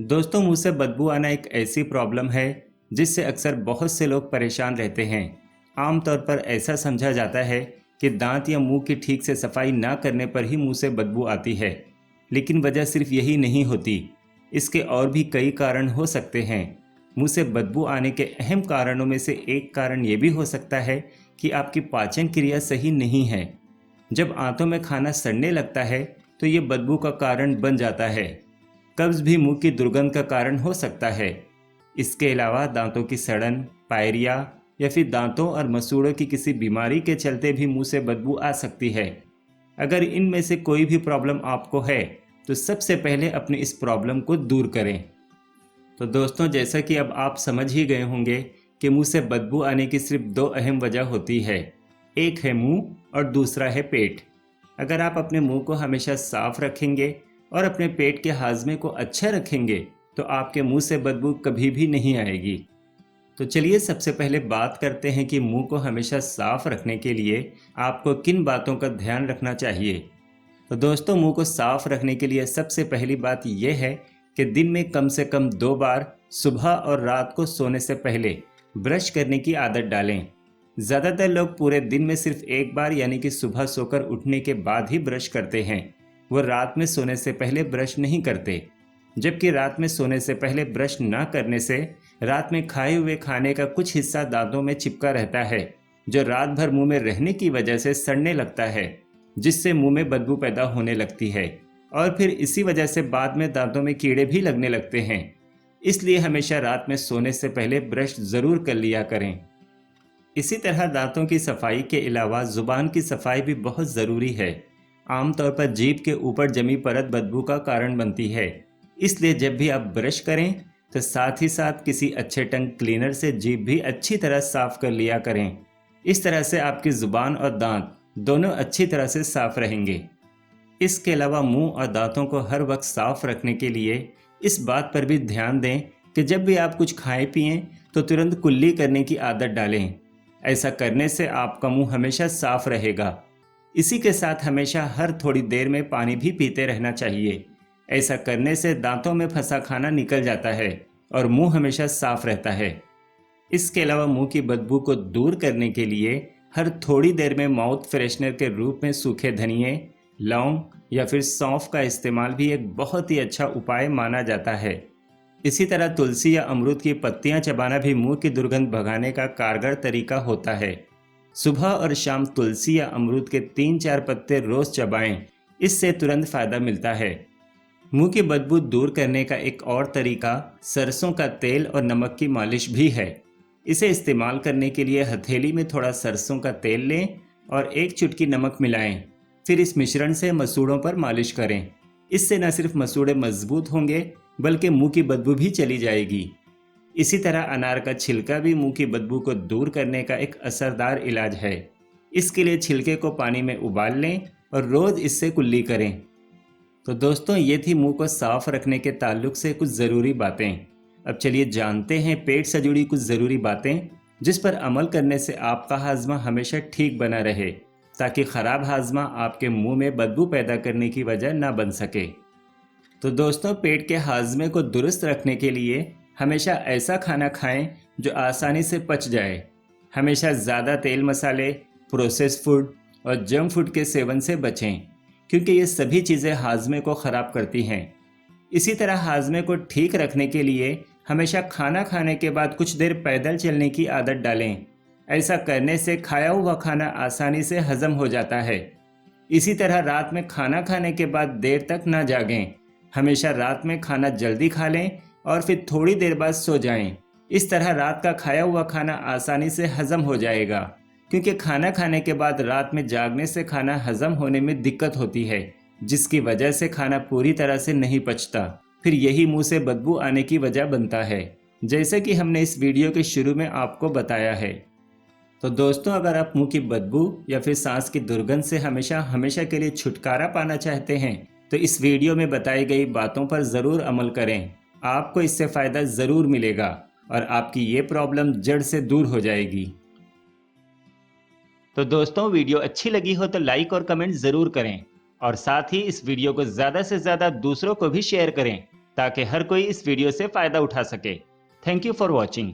दोस्तों, मुंह से बदबू आना एक ऐसी प्रॉब्लम है जिससे अक्सर बहुत से लोग परेशान रहते हैं। आमतौर पर ऐसा समझा जाता है कि दांत या मुंह की ठीक से सफाई ना करने पर ही मुंह से बदबू आती है, लेकिन वजह सिर्फ यही नहीं होती। इसके और भी कई कारण हो सकते हैं। मुंह से बदबू आने के अहम कारणों में से एक कारण ये भी हो सकता है कि आपकी पाचन क्रिया सही नहीं है। जब आंतों में खाना सड़ने लगता है तो ये बदबू का कारण बन जाता है। कब्ज भी मुंह की दुर्गंध का कारण हो सकता है। इसके अलावा दांतों की सड़न, पायरिया या फिर दांतों और मसूड़ों की किसी बीमारी के चलते भी मुंह से बदबू आ सकती है। अगर इनमें से कोई भी प्रॉब्लम आपको है तो सबसे पहले अपनी इस प्रॉब्लम को दूर करें। तो दोस्तों, जैसा कि अब आप समझ ही गए होंगे कि मुंह से बदबू आने की सिर्फ दो अहम वजह होती है। एक है मुंह और दूसरा है पेट। अगर आप अपने मुंह को हमेशा साफ रखेंगे और अपने पेट के हाजमे को अच्छा रखेंगे तो आपके मुंह से बदबू कभी भी नहीं आएगी। तो चलिए सबसे पहले बात करते हैं कि मुंह को हमेशा साफ रखने के लिए आपको किन बातों का ध्यान रखना चाहिए। तो दोस्तों, मुंह को साफ रखने के लिए सबसे पहली बात यह है कि दिन में कम से कम 2 बार सुबह और रात को सोने से पहले ब्रश करने की आदत डालें। ज़्यादातर लोग पूरे दिन में सिर्फ एक बार यानी कि सुबह सोकर उठने के बाद ही ब्रश करते हैं। वो रात में सोने से पहले ब्रश नहीं करते। जबकि रात में सोने से पहले ब्रश ना करने से रात में खाए हुए खाने का कुछ हिस्सा दांतों में चिपका रहता है, जो रात भर मुंह में रहने की वजह से सड़ने लगता है, जिससे मुंह में बदबू पैदा होने लगती है और फिर इसी वजह से बाद में दांतों में कीड़े भी लगने लगते हैं। इसलिए हमेशा रात में सोने से पहले ब्रश ज़रूर कर लिया करें। इसी तरह दांतों की सफाई के अलावा जुबान की सफाई भी बहुत ज़रूरी है। आमतौर पर जीभ के ऊपर जमी परत बदबू का कारण बनती है। इसलिए जब भी आप ब्रश करें तो साथ ही साथ किसी अच्छे टंग क्लीनर से जीभ भी अच्छी तरह साफ कर लिया करें। इस तरह से आपकी जुबान और दांत दोनों अच्छी तरह से साफ रहेंगे। इसके अलावा मुंह और दांतों को हर वक्त साफ रखने के लिए इस बात पर भी ध्यान दें कि जब भी आप कुछ खाएं पिएं तो तुरंत कुल्ली करने की आदत डालें। ऐसा करने से आपका मुंह हमेशा साफ रहेगा। इसी के साथ हमेशा हर थोड़ी देर में पानी भी पीते रहना चाहिए। ऐसा करने से दांतों में फंसा खाना निकल जाता है और मुंह हमेशा साफ रहता है। इसके अलावा मुंह की बदबू को दूर करने के लिए हर थोड़ी देर में माउथ फ्रेशनर के रूप में सूखे धनिए, लौंग या फिर सौंफ का इस्तेमाल भी एक बहुत ही अच्छा उपाय माना जाता है। इसी तरह तुलसी या अमरूद की पत्तियां चबाना भी मुंह की दुर्गंध भगाने का कारगर तरीका होता है। सुबह और शाम तुलसी या अमरूद के 3-4 पत्ते रोज चबाएं, इससे तुरंत फायदा मिलता है। मुंह की बदबू दूर करने का एक और तरीका सरसों का तेल और नमक की मालिश भी है। इसे इस्तेमाल करने के लिए हथेली में थोड़ा सरसों का तेल लें और 1 चुटकी नमक मिलाएं। फिर इस मिश्रण से मसूड़ों पर मालिश करें। इससे न सिर्फ मसूड़े मजबूत होंगे बल्कि मुंह की बदबू भी चली जाएगी। इसी तरह अनार का छिलका भी मुंह की बदबू को दूर करने का एक असरदार इलाज है। इसके लिए छिलके को पानी में उबाल लें और रोज इससे कुल्ली करें। तो दोस्तों, ये थी मुंह को साफ रखने के ताल्लुक से कुछ ज़रूरी बातें। अब चलिए जानते हैं पेट से जुड़ी कुछ ज़रूरी बातें जिस पर अमल करने से आपका हाजमा हमेशा ठीक बना रहे, ताकि ख़राब हाजमा आपके मुंह में बदबू पैदा करने की वजह ना बन सके। तो दोस्तों, पेट के हाजमे को दुरुस्त रखने के लिए हमेशा ऐसा खाना खाएं जो आसानी से पच जाए। हमेशा ज़्यादा तेल मसाले, प्रोसेस्ड फूड और जंक फूड के सेवन से बचें, क्योंकि ये सभी चीज़ें हाजमे को ख़राब करती हैं। इसी तरह हाजमे को ठीक रखने के लिए हमेशा खाना खाने के बाद कुछ देर पैदल चलने की आदत डालें। ऐसा करने से खाया हुआ खाना आसानी से हजम हो जाता है। इसी तरह रात में खाना खाने के बाद देर तक ना जागें। हमेशा रात में खाना जल्दी खा लें और फिर थोड़ी देर बाद सो जाएं। इस तरह रात का खाया हुआ खाना आसानी से हजम हो जाएगा, क्योंकि खाना खाने के बाद रात में जागने से खाना हजम होने में दिक्कत होती है, जिसकी वजह से खाना पूरी तरह से नहीं पचता। फिर यही मुंह से बदबू आने की वजह बनता है, जैसे कि हमने इस वीडियो के शुरू में आपको बताया है। तो दोस्तों, अगर आप मुंह की बदबू या फिर सांस की दुर्गंध से हमेशा हमेशा के लिए छुटकारा पाना चाहते हैं तो इस वीडियो में बताई गई बातों पर ज़रूर अमल करें। आपको इससे फ़ायदा ज़रूर मिलेगा और आपकी ये प्रॉब्लम जड़ से दूर हो जाएगी। तो दोस्तों, वीडियो अच्छी लगी हो तो लाइक और कमेंट ज़रूर करें और साथ ही इस वीडियो को ज़्यादा से ज़्यादा दूसरों को भी शेयर करें, ताकि हर कोई इस वीडियो से फायदा उठा सके। Thank you for watching.